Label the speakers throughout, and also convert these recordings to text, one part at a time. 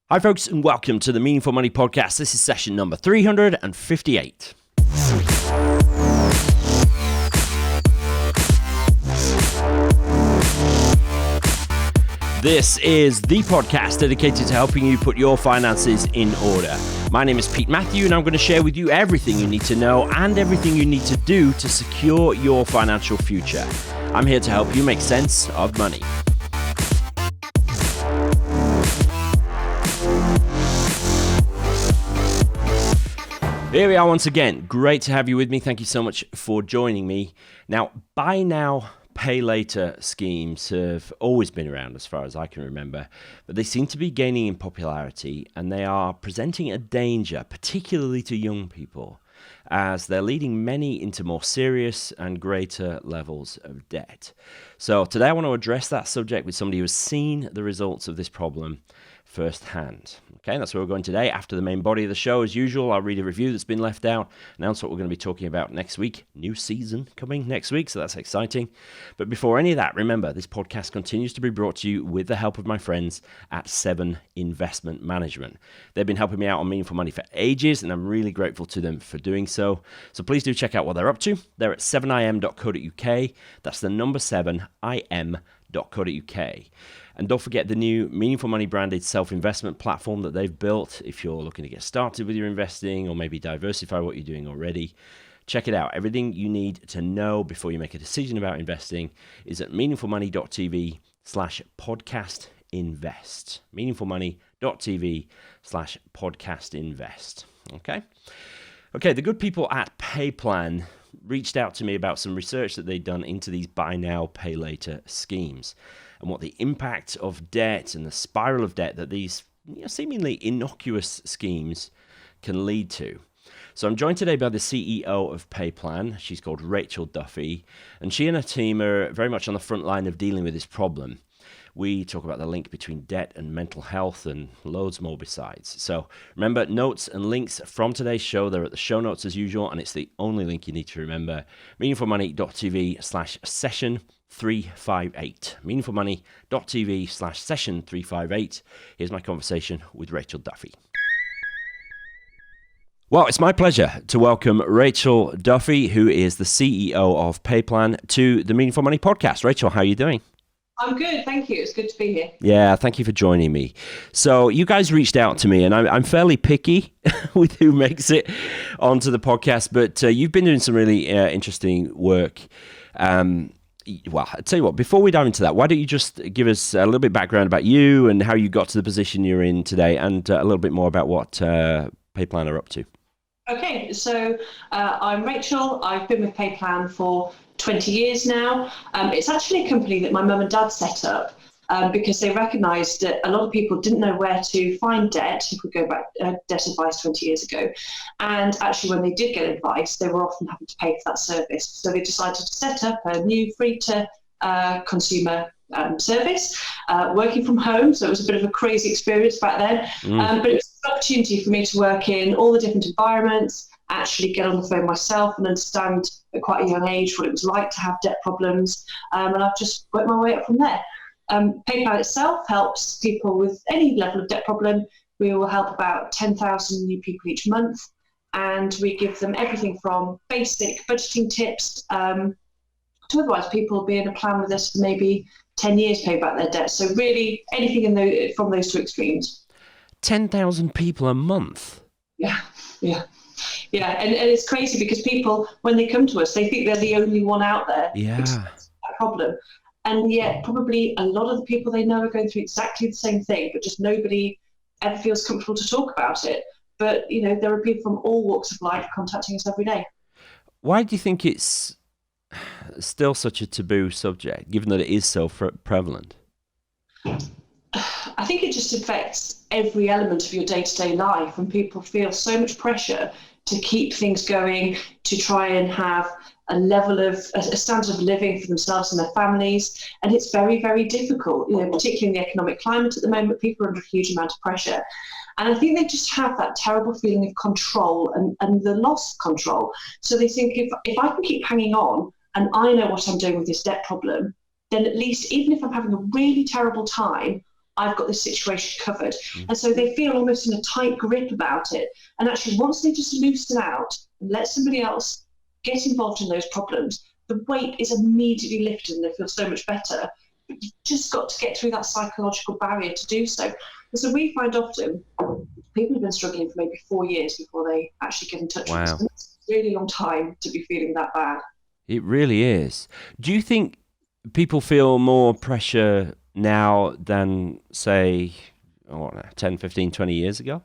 Speaker 1: Hi folks, and welcome to the Meaningful Money Podcast. This is session number 358. This is the podcast dedicated to helping you put your finances in order. My name is Pete Matthew, and I'm going to share with you everything you need to know and everything you need to do to secure your financial future. I'm here to help you make sense of money. Here we are once again. Great to have you with me. Thank you so much for joining me. Now, buy now, pay later schemes have always been around as far as I can remember, but they seem to be gaining in popularity and they are presenting a danger, particularly to young people, as they're leading many into more serious and greater levels of debt. So today I want to address that subject with somebody who has seen the results of this problem firsthand. Okay, that's where we're going today. After the main body of the show, as usual, I'll read a review that's been left out, announce what we're going to be talking about next week. New season coming next week, so that's exciting. But before any of that, remember, this podcast continues to be brought to you with the help of my friends at 7 Investment Management. They've bim helping me out on Meaningful Money for ages, and I'm really grateful to them for doing so. So please do check out what they're up to. They're at 7im.co.uk. That's the number 7im.co.uk. And don't forget the new Meaningful Money branded self-investment platform that they've built. If you're looking to get started with your investing or maybe diversify what you're doing already, check it out. Everything you need to know before you make a decision about investing is at meaningfulmoney.tv/podcastinvest. meaningfulmoney.tv/podcastinvest. Okay, the good people at PayPlan reached out to me about some research that they'd done into these buy now, pay later schemes, and what the impact of debt and the spiral of debt that these seemingly innocuous schemes can lead to. So I'm joined today by the CEO of PayPlan. She's called Rachel Duffy, and she and her team are very much on the front line of dealing with this problem. We talk about the link between debt and mental health and loads more besides. So remember, notes and links from today's show, they're at the show notes as usual, and it's the only link you need to remember, meaningfulmoney.tv/session 358. meaningfulmoney.tv/session 358. Here's my conversation with Rachel Duffy. Well, it's my pleasure to welcome Rachel Duffy, who is the CEO of PayPlan, to the Meaningful Money Podcast. Rachel, how are you doing?
Speaker 2: I'm good, thank you. It's good to be here.
Speaker 1: Yeah, thank you for joining me. So you guys reached out to me, and I'm fairly picky with who makes it onto the podcast, but you've been doing some really interesting work. Well, I'll tell you what, before we dive into that, why don't you just give us a little bit of background about you and how you got to the position you're in today, and a little bit more about what PayPlan are up to.
Speaker 2: Okay, so I'm Rachel. I've been with PayPlan for 20 years now. It's actually a company that my mum and dad set up because they recognised that a lot of people didn't know where to find debt, if we go back debt advice 20 years ago. And actually, when they did get advice, they were often having to pay for that service. So they decided to set up a new free-to-consumer service, working from home. So it was a bit of a crazy experience back then. But it was an opportunity for me to work in all the different environments, actually get on the phone myself and understand at quite a young age what it was like to have debt problems. And I've just worked my way up from there. PayPal itself helps people with any level of debt problem. We will help about 10,000 new people each month. And we give them everything from basic budgeting tips to otherwise people be in a plan with us for maybe 10 years pay back their debt. So really anything from those two extremes.
Speaker 1: 10,000 people a month?
Speaker 2: Yeah. And it's crazy because people, when they come to us, they think they're the only one out there.
Speaker 1: Yeah.
Speaker 2: That problem. And yet probably a lot of the people they know are going through exactly the same thing, but just nobody ever feels comfortable to talk about it. But, there are people from all walks of life contacting us every day.
Speaker 1: Why do you think it's still such a taboo subject, given that it is so prevalent?
Speaker 2: I think it just affects every element of your day-to-day life, and people feel so much pressure to keep things going, to try and have a level of a standard of living for themselves and their families. And it's very, very difficult, particularly in the economic climate at the moment. People are under a huge amount of pressure. And I think they just have that terrible feeling of control and the loss of control. So they think if I can keep hanging on and I know what I'm doing with this debt problem, then at least even if I'm having a really terrible time, I've got this situation covered. And so they feel almost in a tight grip about it. And actually, once they just loosen out and let somebody else get involved in those problems, the weight is immediately lifted and they feel so much better. But you've just got to get through that psychological barrier to do so. And so we find often people have been struggling for maybe 4 years before they actually get in touch with us. And it's a really long time to be feeling that bad.
Speaker 1: It really is. Do you think people feel more pressure now than, say, 10, 15, 20 years ago?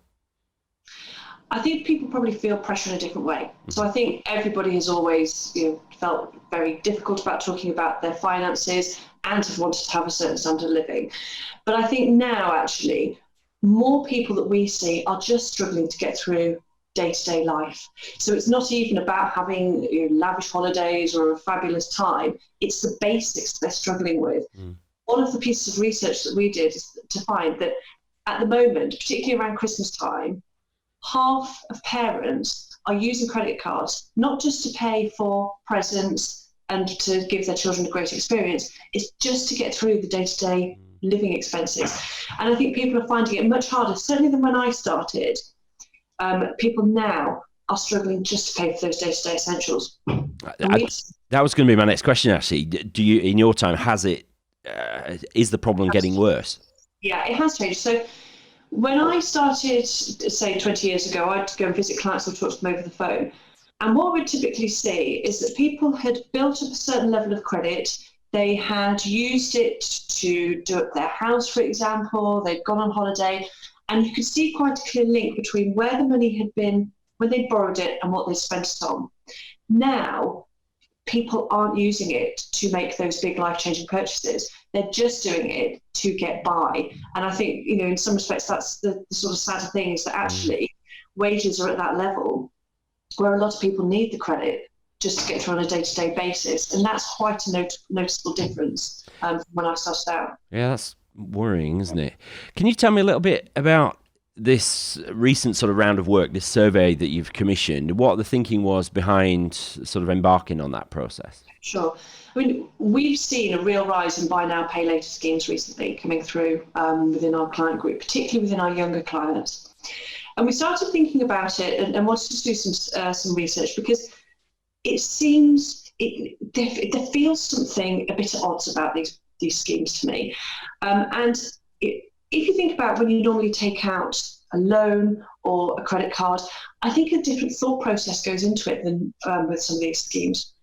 Speaker 2: I think people probably feel pressure in a different way. So I think everybody has always felt very difficult about talking about their finances and have wanted to have a certain standard of living. But I think now, actually, more people that we see are just struggling to get through day-to-day life. So it's not even about having lavish holidays or a fabulous time. It's the basics they're struggling with. One of the pieces of research that we did is to find that at the moment, particularly around Christmas time, half of parents are using credit cards, not just to pay for presents and to give their children a great experience, it's just to get through the day-to-day living expenses. And I think people are finding it much harder, certainly than when I started. People now are struggling just to pay for those day-to-day essentials.
Speaker 1: That was going to be my next question, actually. Do you, in your time, is the problem getting worse?
Speaker 2: Yeah, it has changed. So when I started, say, 20 years ago, I'd go and visit clients or talk to them over the phone. And what we'd typically see is that people had built up a certain level of credit. They had used it to do up their house, for example. They'd gone on holiday. And you could see quite a clear link between where the money had been when they borrowed it and what they spent it on. Now, people aren't using it to make those big life-changing purchases. They're just doing it to get by. And I think, in some respects, that's the sort of sad thing, is that actually wages are at that level where a lot of people need the credit just to get through on a day-to-day basis. And that's quite a noticeable difference from when I started out.
Speaker 1: Yeah, that's worrying, isn't it? Can you tell me a little bit about this recent sort of round of work, this survey that you've commissioned, what the thinking was behind sort of embarking on that process?
Speaker 2: Sure. I mean, we've seen a real rise in buy now, pay later schemes recently coming through within our client group, particularly within our younger clients. And we started thinking about it and wanted to do some research because it seems there feels something a bit at odds about these schemes to me. If you think about when you normally take out a loan or a credit card, I think a different thought process goes into it than with some of these schemes.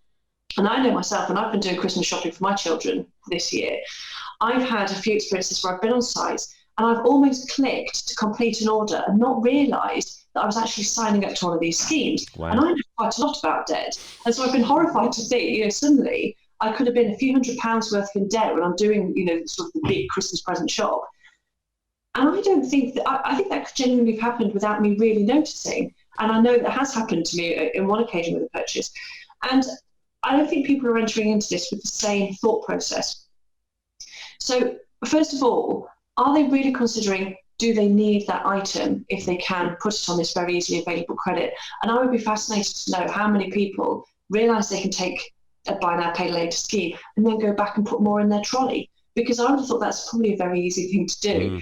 Speaker 2: And I know myself, and I've been doing Christmas shopping for my children this year, I've had a few experiences where I've been on sites and I've almost clicked to complete an order and not realised that I was actually signing up to one of these schemes.
Speaker 1: Wow.
Speaker 2: And I know quite a lot about debt. And so I've been horrified to think, suddenly I could have been a few £100s worth in debt when I'm doing, sort of the big Christmas present shop. And I don't think that, I think that could genuinely have happened without me really noticing. And I know that has happened to me in one occasion with a purchase. And I don't think people are entering into this with the same thought process. So first of all, are they really considering, do they need that item if they can put it on this very easily available credit? And I would be fascinated to know how many people realise they can take a buy now, pay later scheme and then go back and put more in their trolley, because I would have thought that's probably a very easy thing to do.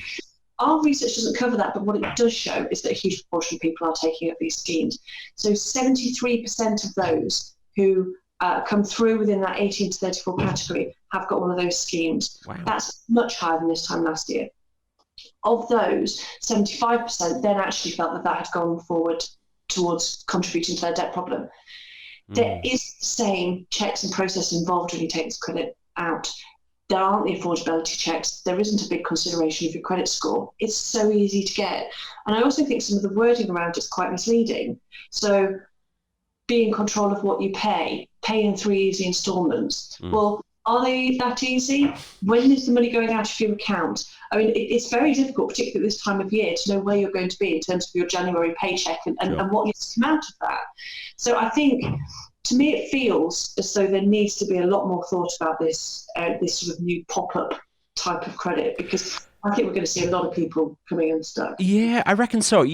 Speaker 2: Our research doesn't cover that, but what it does show is that a huge proportion of people are taking up these schemes. So 73% of those who come through within that 18 to 34 category have got one of those schemes.
Speaker 1: Wow.
Speaker 2: That's much higher than this time last year. Of those, 75% then actually felt that had gone forward towards contributing to their debt problem. There is the same checks and processes involved when you take this credit out. There aren't the affordability checks. There isn't a big consideration of your credit score. It's so easy to get. And I also think some of the wording around it is quite misleading. So be in control of what you pay in 3 easy installments. Well, are they that easy? When is the money going out of your account? I mean, it's very difficult, particularly at this time of year, to know where you're going to be in terms of your January paycheck and what needs to come out of that. So I think, to me, it feels as though there needs to be a lot more thought about this sort of new pop-up type of credit, because I think we're going to see a lot of people coming unstuck.
Speaker 1: Yeah, I reckon so.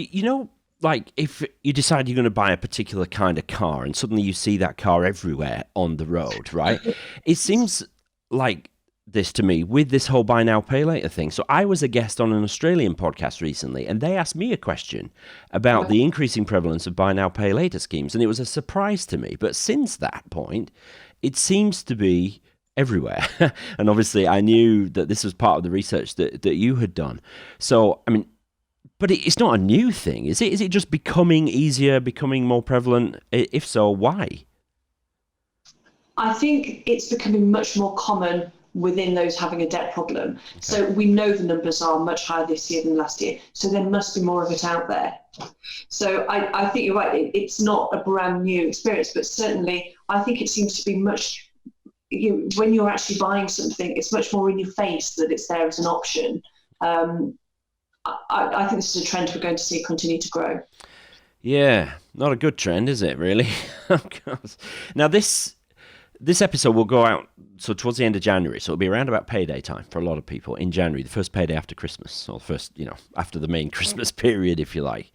Speaker 1: Like if you decide you're going to buy a particular kind of car and suddenly you see that car everywhere on the road, right? It seems like this to me with this whole buy now, pay later thing. So I was a guest on an Australian podcast recently, and they asked me a question about the increasing prevalence of buy now, pay later schemes. And it was a surprise to me. But since that point, it seems to be everywhere. And obviously, I knew that this was part of the research that you had done. So, I mean, but it's not a new thing, is it? Is it just becoming easier, becoming more prevalent? If so, why?
Speaker 2: I think it's becoming much more common within those having a debt problem. Okay. So we know the numbers are much higher this year than last year. So there must be more of it out there. So I think you're right. It's not a brand new experience, but certainly I think it seems to be much, when you're actually buying something, it's much more in your face that it's there as an option. I think this is a trend we're going to see continue to grow.
Speaker 1: Yeah, not a good trend, is it, really? Now, this episode will go out towards the end of January, so it'll be around about payday time for a lot of people in January, the first payday after Christmas, or first, after the main Christmas period, if you like.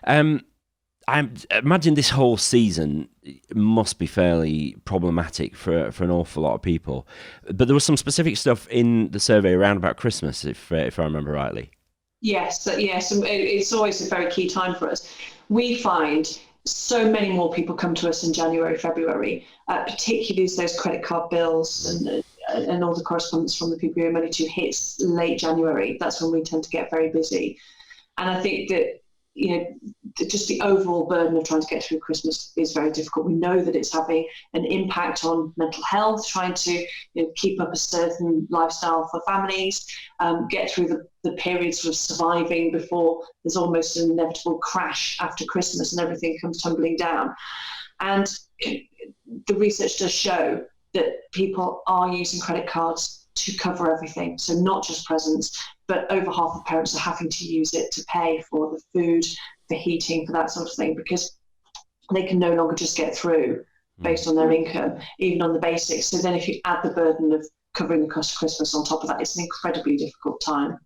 Speaker 1: I imagine this whole season must be fairly problematic for an awful lot of people. But there was some specific stuff in the survey around about Christmas, if I remember rightly. Yes,
Speaker 2: it's always a very key time for us. We find so many more people come to us in January, February, particularly as those credit card bills and all the correspondence from the people who are money to hits late January. That's when we tend to get very busy. And I think that, just the overall burden of trying to get through Christmas is very difficult. We know that it's having an impact on mental health, trying to keep up a certain lifestyle for families, get through the periods of surviving before there's almost an inevitable crash after Christmas and everything comes tumbling down. And the research does show that people are using credit cards to cover everything. So not just presents, but over half of parents are having to use it to pay for the food, the heating, for that sort of thing, because they can no longer just get through based on their income, even on the basics. So then if you add the burden of covering the cost of Christmas on top of that, it's an incredibly difficult time.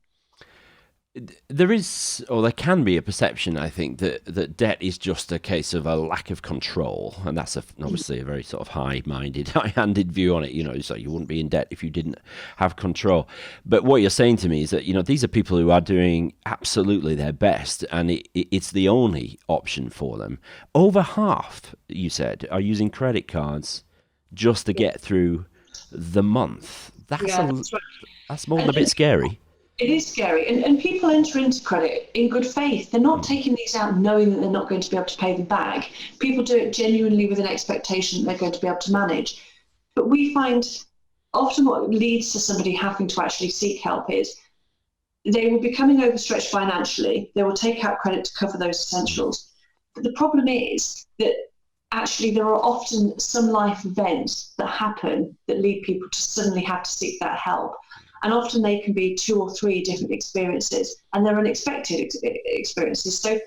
Speaker 1: There is, or there can be, a perception, I think, that debt is just a case of a lack of control, and that's obviously a very sort of high-minded, high-handed view on it. So you wouldn't be in debt if you didn't have control. But what you're saying to me is that these are people who are doing absolutely their best, and it's the only option for them. Over half, you said, are using credit cards just to get through the month. That's more than a bit scary.
Speaker 2: It is scary. And people enter into credit in good faith. They're not taking these out knowing that they're not going to be able to pay them back. People do it genuinely with an expectation that they're going to be able to manage. But we find often what leads to somebody having to actually seek help is they will be becoming overstretched financially. They will take out credit to cover those essentials. But the problem is that actually there are often some life events that happen that lead people to suddenly have to seek that help. And often they can be 2 or 3 different experiences, and they're unexpected experiences. So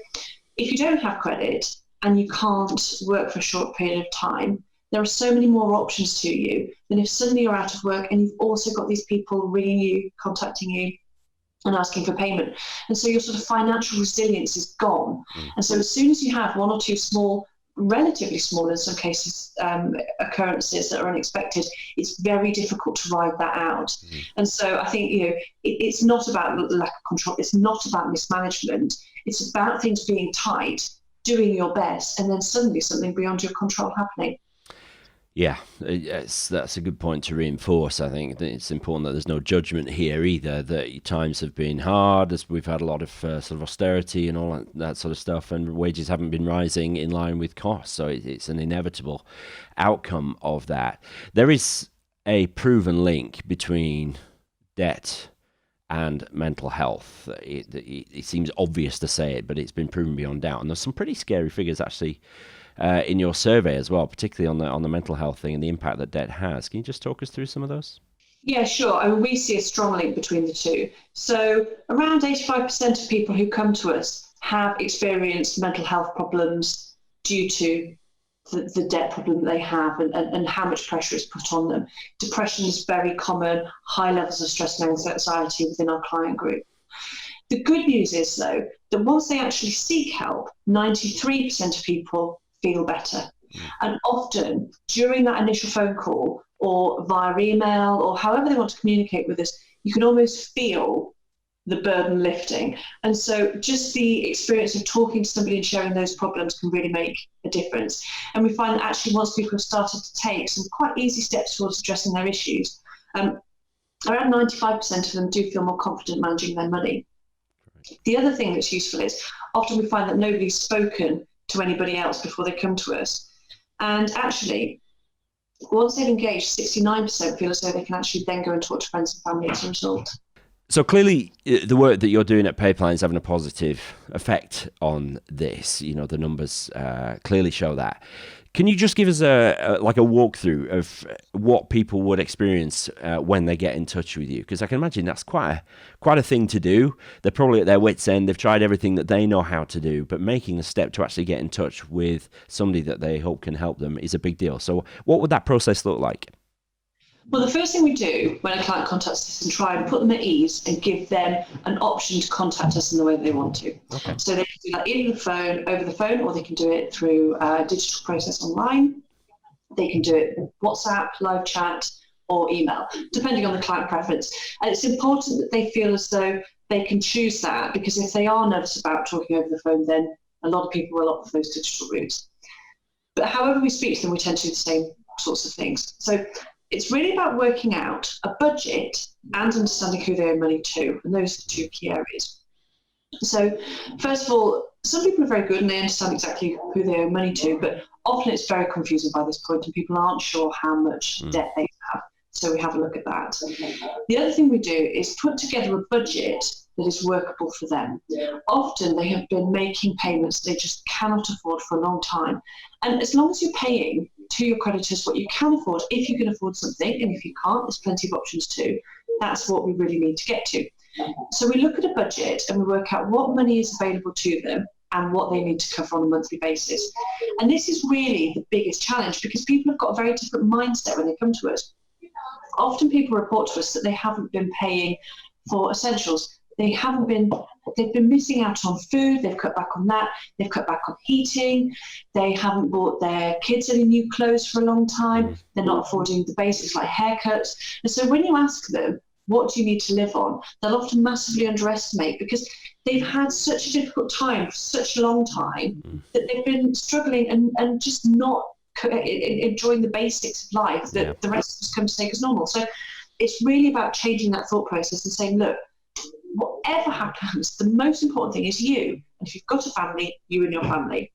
Speaker 2: if you don't have credit and you can't work for a short period of time, there are so many more options to you than if suddenly you're out of work and you've also got these people ringing you, contacting you and asking for payment. And so your sort of financial resilience is gone. And so as soon as you have 1 or 2 relatively small in some cases, occurrences that are unexpected, it's very difficult to ride that out. And so I think, it's not about lack of control. It's not about mismanagement. It's about things being tight, doing your best, and then suddenly something beyond your control happening.
Speaker 1: Yeah, that's a good point to reinforce. I think that it's important that there's no judgment here either, that times have been hard, as we've had a lot of sort of austerity and all that sort of stuff, and wages haven't been rising in line with costs. So it's an inevitable outcome of that. There is a proven link between debt and mental health. It seems obvious to say it, but it's been proven beyond doubt. And there's some pretty scary figures actually in your survey as well, particularly on the mental health thing and the impact that debt has. Can you just talk us through some of those?
Speaker 2: Yeah, sure. I mean, we see a strong link between the two. So around 85% of people who come to us have experienced mental health problems due to the debt problem that they have and how much pressure is put on them. Depression is very common, high levels of stress and anxiety within our client group. The good news is, though, that once they actually seek help, 93% of people feel better. And often during that initial phone call, or via email, or however they want to communicate with us, you can almost feel the burden lifting. And so just the experience of talking to somebody and sharing those problems can really make a difference. And we find that actually once people have started to take some quite easy steps towards addressing their issues, around 95% of them do feel more confident managing their money. The other thing that's useful is often we find that nobody's spoken to anybody else before they come to us. And actually, once they've engaged, 69% feel as though they can actually then go and talk to friends and family as a result.
Speaker 1: So clearly, the work that you're doing at Payplan is having a positive effect on this. You know, the numbers clearly show that. Can you just give us a walkthrough of what people would experience when they get in touch with you? Because I can imagine that's quite a thing to do. They're probably at their wits' end. They've tried everything that they know how to do, but making the step to actually get in touch with somebody that they hope can help them is a big deal. So what would that process look like?
Speaker 2: Well, the first thing we do when a client contacts us is try and put them at ease and give them an option to contact us in the way that they want to.
Speaker 1: Okay.
Speaker 2: So they can do that over the phone, or they can do it through a digital process online. They can do it with WhatsApp, live chat, or email, depending on the client preference. And it's important that they feel as though they can choose that, because if they are nervous about talking over the phone, then a lot of people will opt for those digital routes. But however we speak to them, we tend to do the same sorts of things. So it's really about working out a budget and understanding who they owe money to, and those are the two key areas. So first of all, some people are very good and they understand exactly who they owe money to, but often it's very confusing by this point and people aren't sure how much debt they have. So we have a look at that. The other thing we do is put together a budget that is workable for them. Often they have been making payments they just cannot afford for a long time. And as long as you're paying to your creditors what you can afford, if you can afford something, and if you can't, there's plenty of options too. That's what we really need to get to. So we look at a budget and we work out what money is available to them and what they need to cover on a monthly basis. And this is really the biggest challenge, because people have got a very different mindset when they come to us. Often people report to us that they haven't been paying for essentials. They've been missing out on food, they've cut back on that, they've cut back on heating, they haven't bought their kids any new clothes for a long time, they're not affording the basics like haircuts. And so when you ask them, what do you need to live on? They'll often massively underestimate, because they've had such a difficult time for such a long time that they've been struggling and just not enjoying the basics of life that the rest of us come to take as normal. So it's really about changing that thought process and saying, look, whatever happens, the most important thing is you. And if you've got a family, you and your family.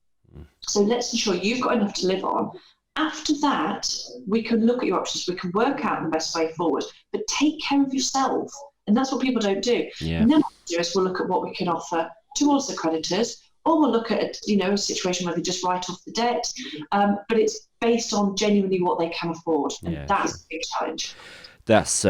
Speaker 2: So let's ensure you've got enough to live on. After that, we can look at your options. We can work out the best way forward, but take care of yourself. And that's what people don't do. And then what we'll do is we'll look at what we can offer towards the creditors, or we'll look at a situation where they just write off the debt. But it's based on genuinely what they can afford. And that's the big challenge.
Speaker 1: That's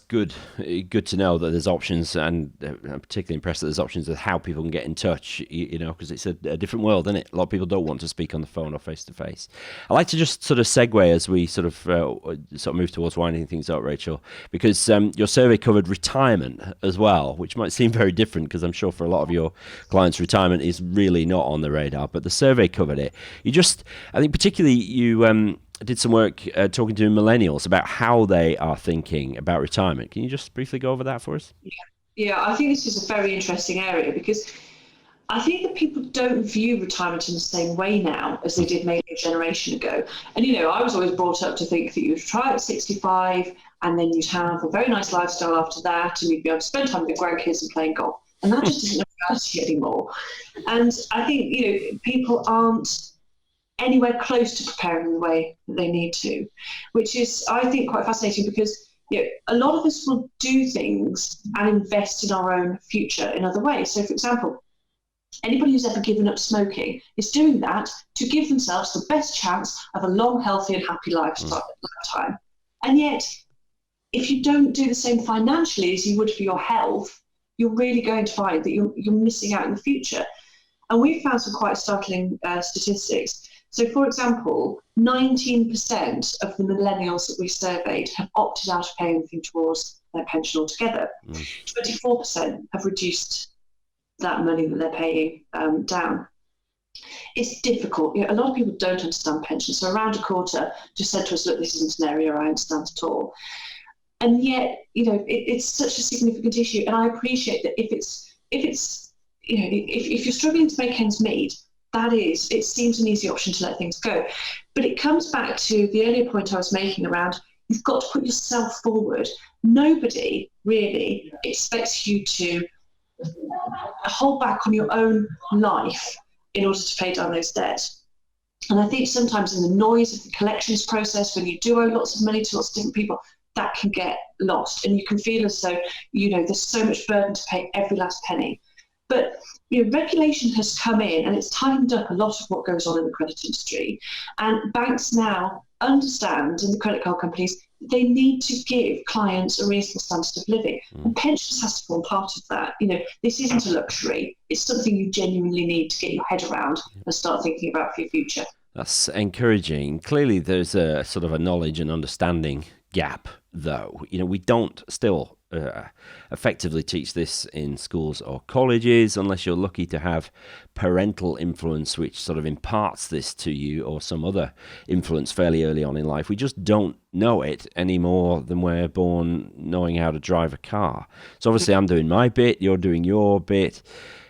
Speaker 1: good to know that there's options, and I'm particularly impressed that there's options of how people can get in touch, because it's a different world, isn't it? A lot of people don't want to speak on the phone or face to face. I like to just sort of segue as we sort of move towards winding things up, Rachel, because your survey covered retirement as well, which might seem very different, because I'm sure for a lot of your clients retirement is really not on the radar, but the survey covered it. I think particularly you did some work talking to millennials about how they are thinking about retirement. Can you just briefly go over that for us?
Speaker 2: Yeah, I think this is a very interesting area, because I think that people don't view retirement in the same way now as they did maybe a generation ago. And, I was always brought up to think that you'd retire at 65 and then you'd have a very nice lifestyle after that, and you'd be able to spend time with your grandkids and playing golf. And that just isn't a reality anymore. And I think, people aren't anywhere close to preparing in the way that they need to, which is, I think, quite fascinating, because a lot of us will do things and invest in our own future in other ways. So, for example, anybody who's ever given up smoking is doing that to give themselves the best chance of a long, healthy and happy lifetime. And yet, if you don't do the same financially as you would for your health, you're really going to find that you're missing out in the future. And we've found some quite startling statistics. So, for example, 19% of the millennials that we surveyed have opted out of paying anything towards their pension altogether. 24% have reduced that money that they're paying down. It's difficult. A lot of people don't understand pensions. So around a quarter just said to us, look, this isn't an area I understand at all. And yet, it's such a significant issue. And I appreciate that if you're struggling to make ends meet, it seems an easy option to let things go. But it comes back to the earlier point I was making around you've got to put yourself forward. Nobody really expects you to hold back on your own life in order to pay down those debts. And I think sometimes in the noise of the collections process, when you do owe lots of money to lots of different people, that can get lost. And you can feel as though, there's so much burden to pay every last penny. But regulation has come in and it's tightened up a lot of what goes on in the credit industry. And banks now understand, and the credit card companies, they need to give clients a reasonable standard of living. And pensions has to form part of that. This isn't a luxury. It's something you genuinely need to get your head around and start thinking about for your future.
Speaker 1: That's encouraging. Clearly, there's a sort of a knowledge and understanding gap, though. We don't still effectively teach this in schools or colleges unless you're lucky to have parental influence which sort of imparts this to you, or some other influence fairly early on in life. We just don't know it any more than we're born knowing how to drive a car. So obviously I'm doing my bit, you're doing your bit.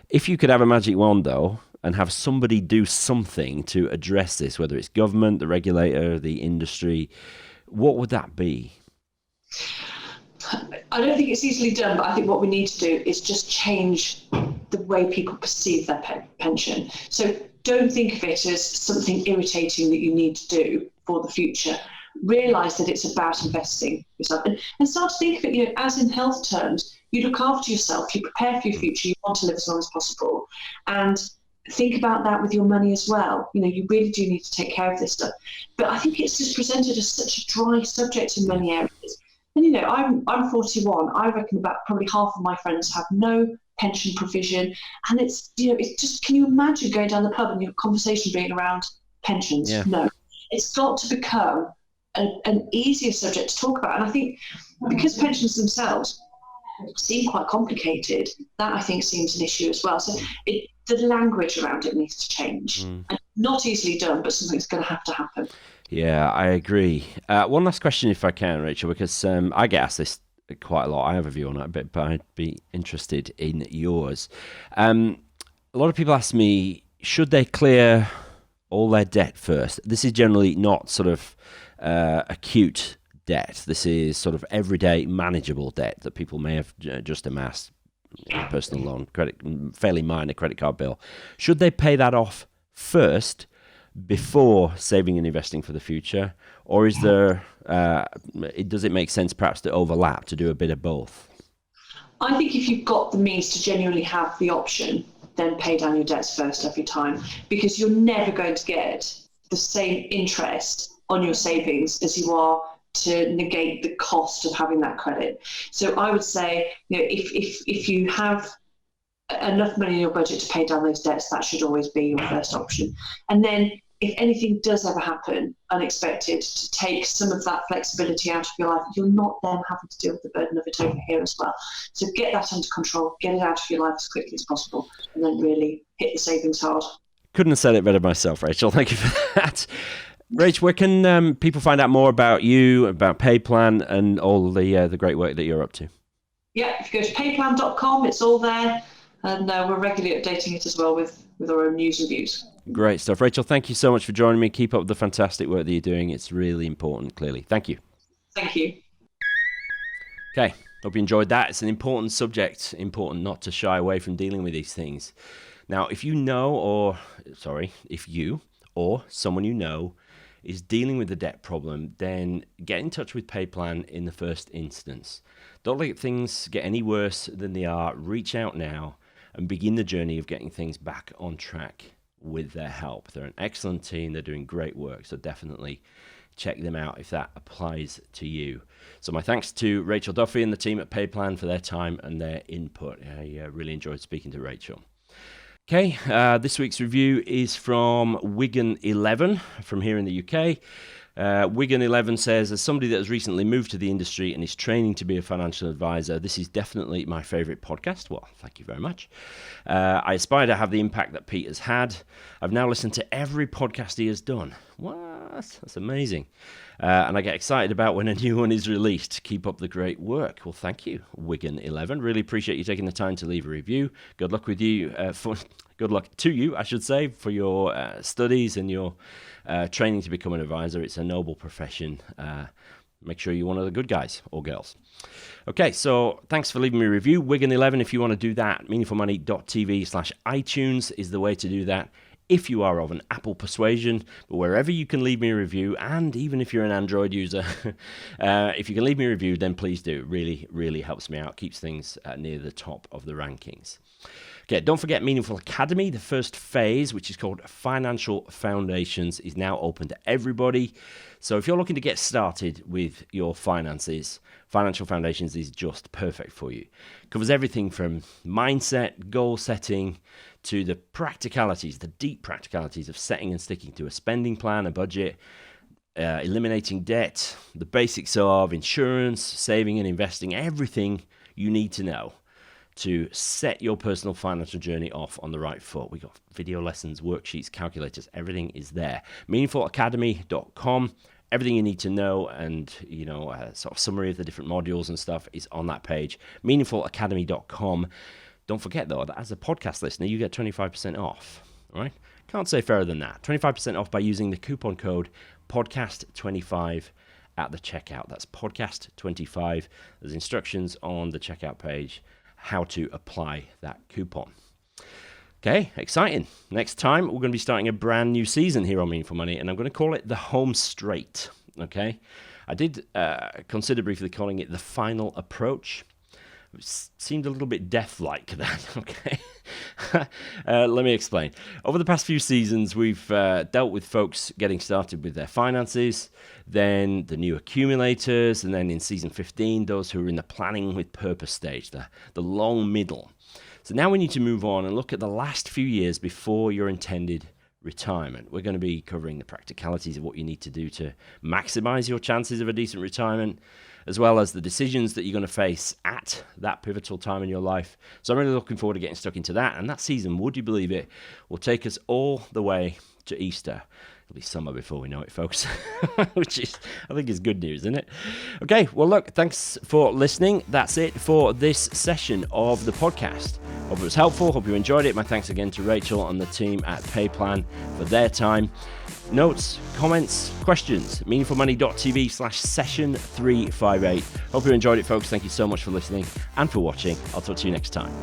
Speaker 1: If you could have a magic wand, though, and have somebody do something to address this, whether it's government, the regulator, the industry, what would that be?
Speaker 2: I don't think it's easily done, but I think what we need to do is just change the way people perceive their pension. So don't think of it as something irritating that you need to do for the future. Realise that it's about investing yourself, and start to think of it, as in health terms. You look after yourself, you prepare for your future, you want to live as long as possible, and think about that with your money as well. You really do need to take care of this stuff. But I think it's just presented as such a dry subject in many areas. And I'm 41. I reckon about probably half of my friends have no pension provision, and it's just, can you imagine going down the pub and your conversation being around pensions?
Speaker 1: Yeah.
Speaker 2: No, it's got to become an easier subject to talk about. And I think because pensions themselves seem quite complicated, that I think seems an issue as well. So the language around it needs to change. And not easily done, but something's going to happen.
Speaker 1: Yeah, I agree. One last question, if I can, Rachel, because I get asked this quite a lot. I have a view on it, but I'd be interested in yours. A lot of people ask me, should they clear all their debt first? This is generally not sort of acute debt. This is sort of everyday manageable debt that people may have just amassed, personal loan, fairly minor credit card bill. Should they pay that off first before saving and investing for the future, or is there does it make sense perhaps to overlap, to do a bit of both?
Speaker 2: I think if you've got the means to genuinely have the option, then pay down your debts first every time, because you're never going to get the same interest on your savings as you are to negate the cost of having that credit. So I would say, if you have enough money in your budget to pay down those debts, that should always be your first option. And then if anything does ever happen unexpected, to take some of that flexibility out of your life, you're not then having to deal with the burden of it over here as well. So get that under control, get it out of your life as quickly as possible, and then really hit the savings hard.
Speaker 1: Couldn't have said it better myself, Rachel. Thank you for that. Rach, where can people find out more about you, about PayPlan, and all the great work that you're up to?
Speaker 2: Yeah, if you go to payplan.com, it's all there. And we're regularly updating it as well with our own news and views.
Speaker 1: Great stuff. Rachel, thank you so much for joining me. Keep up the fantastic work that you're doing. It's really important, clearly. Thank you.
Speaker 2: Thank you.
Speaker 1: Okay, hope you enjoyed that. It's an important subject, important not to shy away from dealing with these things. Now, if you or someone you know is dealing with the debt problem, then get in touch with PayPlan in the first instance. Don't let things get any worse than they are. Reach out now and begin the journey of getting things back on track with their help. They're an excellent team. They're doing great work. So definitely check them out if that applies to you. So my thanks to Rachel Duffy and the team at PayPlan for their time and their input. I really enjoyed speaking to Rachel. Okay, this week's review is from Wigan 11 from here in the UK. Wigan11 says, as somebody that has recently moved to the industry and is training to be a financial advisor, this is definitely my favourite podcast. Well, thank you very much. I aspire to have the impact that Pete has had. I've now listened to every podcast he has done. What? That's amazing. And I get excited about when a new one is released. Keep up the great work. Well, thank you, Wigan11. Really appreciate you taking the time to leave a review. Good luck with you. Good luck to you, I should say, for your studies and your training to become an advisor. It's a noble profession. Make sure you're one of the good guys or girls. Okay, so thanks for leaving me a review. Wigan11, if you want to do that, meaningfulmoney.tv/iTunes is the way to do that. If you are of an Apple persuasion, but wherever you can leave me a review, and even if you're an Android user, if you can leave me a review, then please do. It really, really helps me out, keeps things near the top of the rankings. Okay, don't forget Meaningful Academy. The first phase, which is called Financial Foundations, is now open to everybody. So if you're looking to get started with your finances, Financial Foundations is just perfect for you. It covers everything from mindset, goal setting, to the practicalities, the deep practicalities of setting and sticking to a spending plan, a budget, eliminating debt, the basics of insurance, saving and investing, everything you need to know to set your personal financial journey off on the right foot. We got video lessons, worksheets, calculators, everything is there. meaningfulacademy.com. Everything you need to know and, sort of summary of the different modules and stuff is on that page, meaningfulacademy.com. Don't forget, though, that as a podcast listener, you get 25% off, all right? Can't say fairer than that. 25% off by using the coupon code podcast25 at the checkout. That's podcast25. There's instructions on the checkout page how to apply that coupon. Okay, exciting. Next time, we're going to be starting a brand new season here on Meaningful Money, and I'm going to call it the Home Straight, okay? I did consider briefly calling it the Final Approach. It seemed a little bit death-like, that, okay? Let me explain. Over the past few seasons, we've dealt with folks getting started with their finances, then the new accumulators, and then in season 15, those who are in the planning with purpose stage, the long middle. So now we need to move on and look at the last few years before your intended retirement. We're going to be covering the practicalities of what you need to do to maximize your chances of a decent retirement, as well as the decisions that you're going to face at that pivotal time in your life. So I'm really looking forward to getting stuck into that. And that season, would you believe it, will take us all the way to Easter. It'll be summer before we know it, folks, which is, I think, is good news, isn't it? Okay, well, look, thanks for listening. That's it for this session of the podcast. Hope it was helpful. Hope you enjoyed it. My thanks again to Rachel and the team at PayPlan for their time. Notes, comments, questions, meaningfulmoney.tv/session358. Hope you enjoyed it, folks. Thank you so much for listening and for watching. I'll talk to you next time.